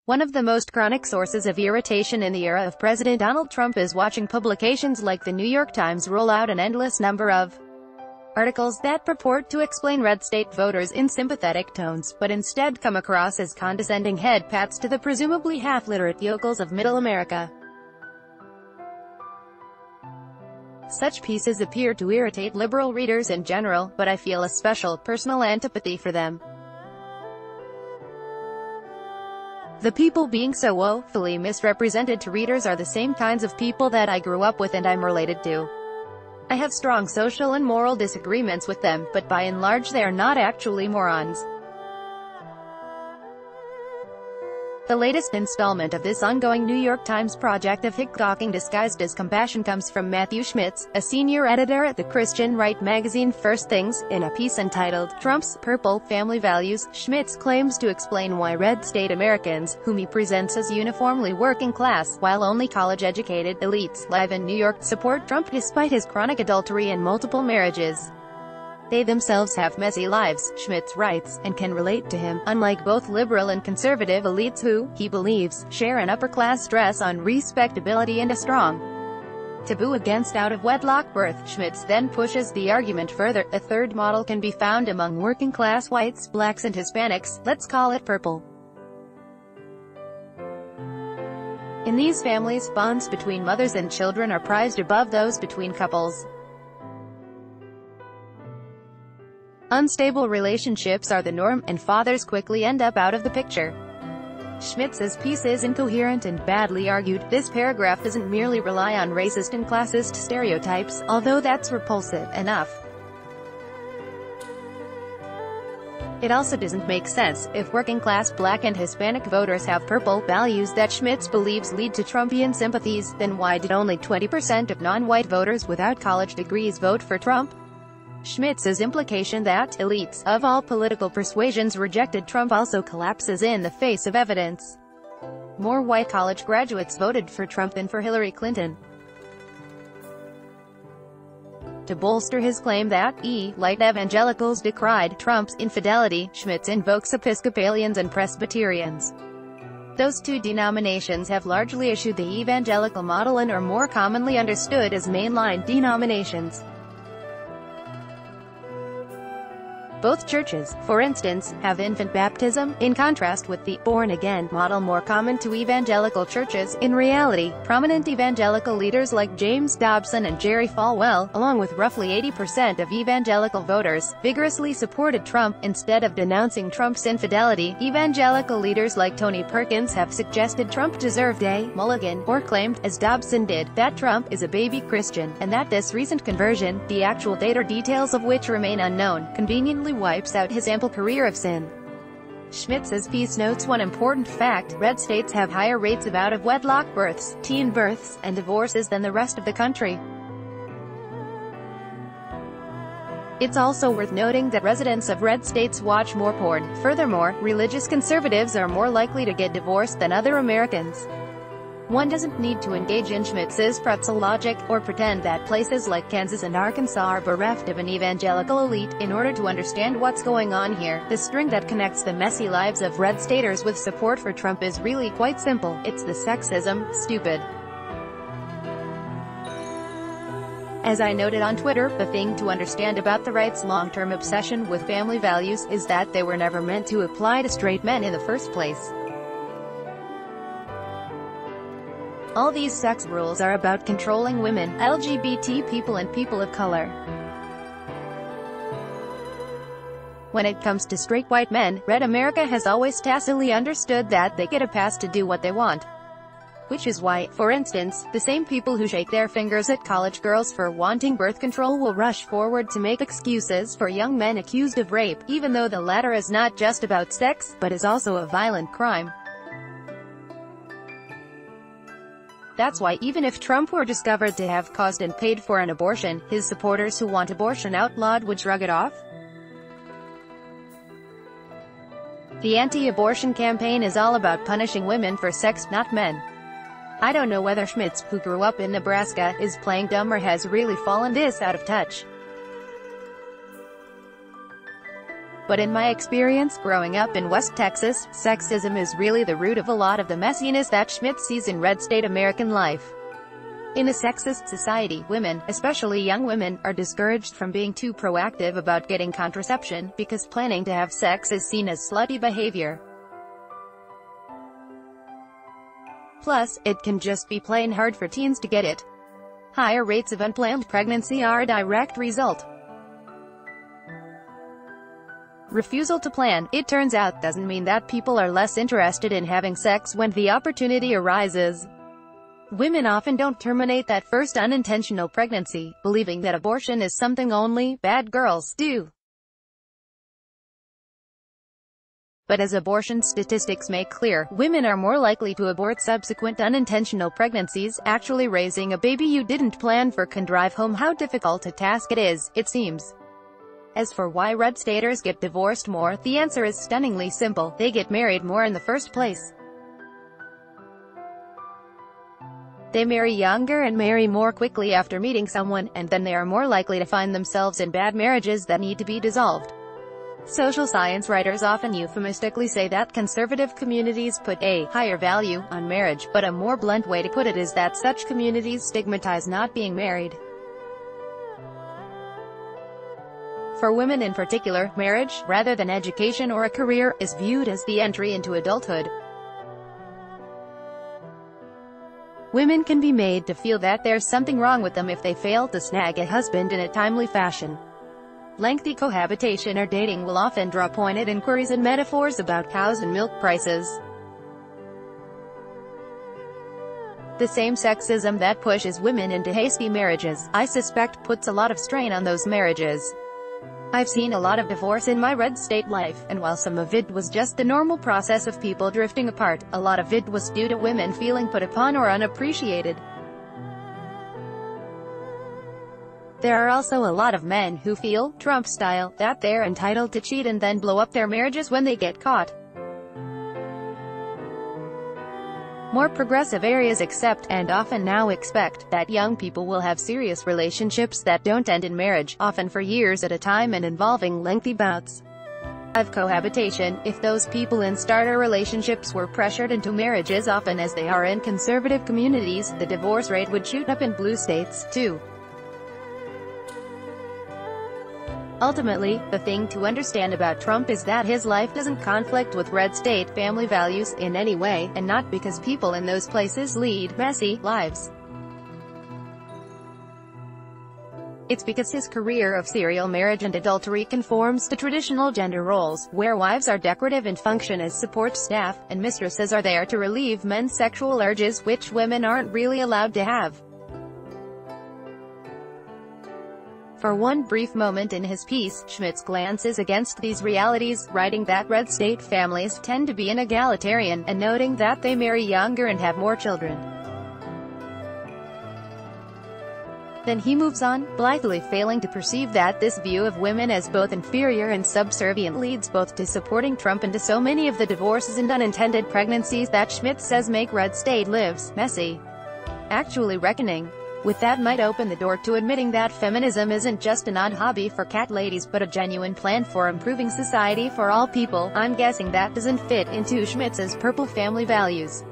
One of the most chronic sources of irritation in the era of President Donald Trump is watching publications like the New York Times roll out an endless number of articles that purport to explain red state voters in sympathetic tones, but instead come across as condescending head pats to the presumably half-literate yokels of Middle America. Such pieces appear to irritate liberal readers in general, but I feel a special, personal antipathy for them. The people being so woefully misrepresented to readers are the same kinds of people that I grew up with and I'm related to. I have strong social and moral disagreements with them, but by and large they are not actually morons. The latest installment of this ongoing New York Times project of hick-gawking disguised as compassion comes from Matthew Schmitz, a senior editor at the Christian right magazine First Things. In a piece entitled, "Trump's Purple Family Values," Schmitz claims to explain why red state Americans, whom he presents as uniformly working class, while only college-educated elites, live in New York, support Trump despite his chronic adultery and multiple marriages. They themselves have messy lives, Schmitz writes, and can relate to him, unlike both liberal and conservative elites who, he believes, share an upper-class stress on respectability and a strong taboo against out-of-wedlock birth. Schmitz then pushes the argument further. A third model can be found among working-class whites, blacks and Hispanics. Let's call it purple. In these families, bonds between mothers and children are prized above those between couples. Unstable relationships are the norm, and fathers quickly end up out of the picture. Schmitz's piece is incoherent and badly argued. This paragraph doesn't merely rely on racist and classist stereotypes, although that's repulsive enough. It also doesn't make sense. If working-class black and Hispanic voters have purple values that Schmitz believes lead to Trumpian sympathies, then why did only 20% of non-white voters without college degrees vote for Trump? Schmitz's implication that elites of all political persuasions rejected Trump also collapses in the face of evidence. More white college graduates voted for Trump than for Hillary Clinton. To bolster his claim that light evangelicals decried Trump's infidelity, Schmitz invokes Episcopalians and Presbyterians. Those two denominations have largely issued the evangelical model and are more commonly understood as mainline denominations. Both churches, for instance, have infant baptism, in contrast with the born-again model more common to evangelical churches. In reality, prominent evangelical leaders like James Dobson and Jerry Falwell, along with roughly 80% of evangelical voters, vigorously supported Trump. Instead of denouncing Trump's infidelity, evangelical leaders like Tony Perkins have suggested Trump deserved a mulligan, or claimed, as Dobson did, that Trump is a baby Christian, and that this recent conversion, the actual date or details of which remain unknown, conveniently wipes out his ample career of sin. Schmitz's piece notes one important fact: red states have higher rates of out-of-wedlock births, teen births, and divorces than the rest of the country. It's also worth noting that residents of red states watch more porn. Furthermore, religious conservatives are more likely to get divorced than other Americans. One doesn't need to engage in Schmitz's pretzel logic, or pretend that places like Kansas and Arkansas are bereft of an evangelical elite, in order to understand what's going on here. The string that connects the messy lives of red staters with support for Trump is really quite simple. It's the sexism, stupid. As I noted on Twitter, the thing to understand about the right's long-term obsession with family values is that they were never meant to apply to straight men in the first place. All these sex rules are about controlling women, LGBT people and people of color. When it comes to straight white men, red America has always tacitly understood that they get a pass to do what they want. Which is why, for instance, the same people who shake their fingers at college girls for wanting birth control will rush forward to make excuses for young men accused of rape, even though the latter is not just about sex, but is also a violent crime. That's why, even if Trump were discovered to have caused and paid for an abortion, his supporters who want abortion outlawed would shrug it off. The anti-abortion campaign is all about punishing women for sex, not men. I don't know whether Schmitz, who grew up in Nebraska, is playing dumb or has really fallen this out of touch. But in my experience growing up in West Texas, sexism is really the root of a lot of the messiness that Schmidt sees in red state American life. In a sexist society, women, especially young women, are discouraged from being too proactive about getting contraception, because planning to have sex is seen as slutty behavior. Plus, it can just be plain hard for teens to get it. Higher rates of unplanned pregnancy are a direct result. Refusal to plan, it turns out, doesn't mean that people are less interested in having sex when the opportunity arises. Women often don't terminate that first unintentional pregnancy, believing that abortion is something only bad girls do. But as abortion statistics make clear, women are more likely to abort subsequent unintentional pregnancies. Actually raising a baby you didn't plan for can drive home how difficult a task it is, it seems. As for why red staters get divorced more, the answer is stunningly simple: they get married more in the first place. They marry younger and marry more quickly after meeting someone, and then they are more likely to find themselves in bad marriages that need to be dissolved. Social science writers often euphemistically say that conservative communities put a higher value on marriage, but a more blunt way to put it is that such communities stigmatize not being married. For women in particular, marriage, rather than education or a career, is viewed as the entry into adulthood. Women can be made to feel that there's something wrong with them if they fail to snag a husband in a timely fashion. Lengthy cohabitation or dating will often draw pointed inquiries and metaphors about cows and milk prices. The same sexism that pushes women into hasty marriages, I suspect, puts a lot of strain on those marriages. I've seen a lot of divorce in my red state life, and while some of it was just the normal process of people drifting apart, a lot of it was due to women feeling put upon or unappreciated. There are also a lot of men who feel, Trump style, that they're entitled to cheat and then blow up their marriages when they get caught. More progressive areas accept, and often now expect, that young people will have serious relationships that don't end in marriage, often for years at a time and involving lengthy bouts of cohabitation. If those people in starter relationships were pressured into marriage as often as they are in conservative communities, the divorce rate would shoot up in blue states, too. Ultimately, the thing to understand about Trump is that his life doesn't conflict with red state family values in any way, and not because people in those places lead messy lives. It's because his career of serial marriage and adultery conforms to traditional gender roles, where wives are decorative and function as support staff, and mistresses are there to relieve men's sexual urges, which women aren't really allowed to have. For one brief moment in his piece, Schmitz glances against these realities, writing that red state families tend to be egalitarian, and noting that they marry younger and have more children. Then he moves on, blithely failing to perceive that this view of women as both inferior and subservient leads both to supporting Trump and to so many of the divorces and unintended pregnancies that Schmitz says make red state lives messy. Actually reckoning with that might open the door to admitting that feminism isn't just an odd hobby for cat ladies but a genuine plan for improving society for all people. I'm guessing that doesn't fit into Schmitz's purple family values.